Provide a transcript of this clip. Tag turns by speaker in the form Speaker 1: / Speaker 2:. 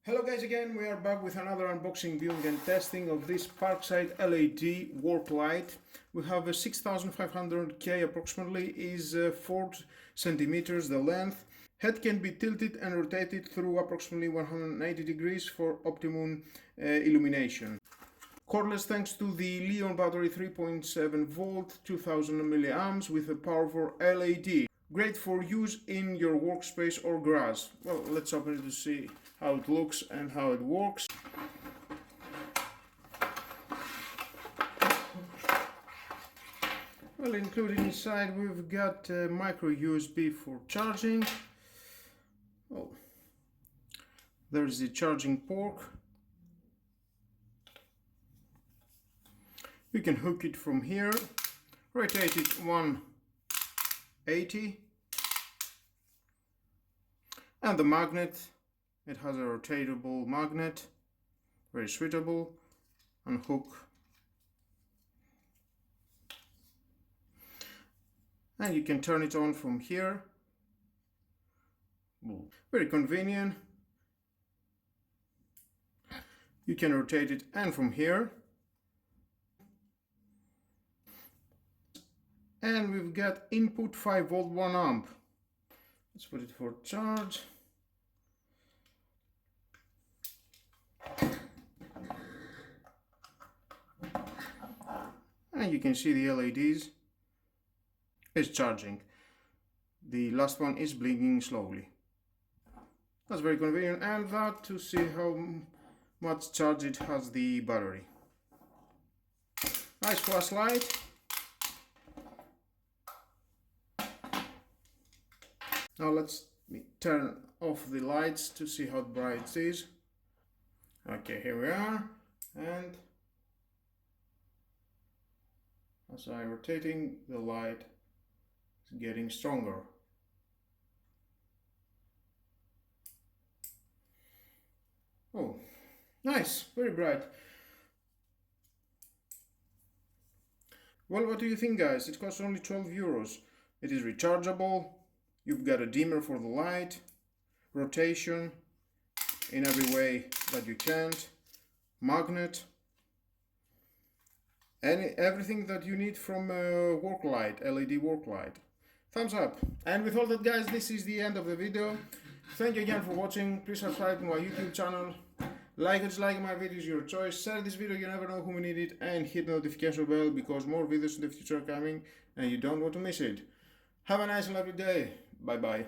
Speaker 1: Hello guys, again we are back with another unboxing, viewing and testing of this Parkside LED work light. We have a 6500K approximately, is 4 centimeters the length. Head can be tilted and rotated through approximately 180 degrees for optimum illumination. Cordless thanks to the Lithium battery 3.7 volt 2000 milliamps with a powerful LED. Great for use in your workspace or garage. Well, let's open it to see how it looks and how it works. Well, included inside we've got micro USB for charging. Oh, there's the charging port. You can hook it from here, rotate it 180, and the magnet, it has a rotatable magnet, very suitable. Unhook, and you can turn it on from here. Very convenient. You can rotate it and from here. And we've got input 5 volt 1 amp. Let's put it for charge. And you can see the LEDs is charging. The last one is blinking slowly. That's very convenient, and that to see how much charge it has the battery. Nice flashlight. Now let's turn off the lights to see how bright it is. Okay, here we are, and as I'm rotating, the light is getting stronger. Oh, nice, very bright. Well, what do you think, guys? It costs only 12 euros. It is rechargeable. You've got a dimmer for the light, rotation in every way that you can, magnet, everything that you need from a work light, LED work light. Thumbs up. And with all that, guys, this is the end of the video. Thank you again for watching. Please subscribe to my YouTube channel. Like or dislike my videos, your choice. Share this video, you never know who will need it, and hit the notification bell because more videos in the future are coming and you don't want to miss it. Have a nice and lovely day. Bye bye.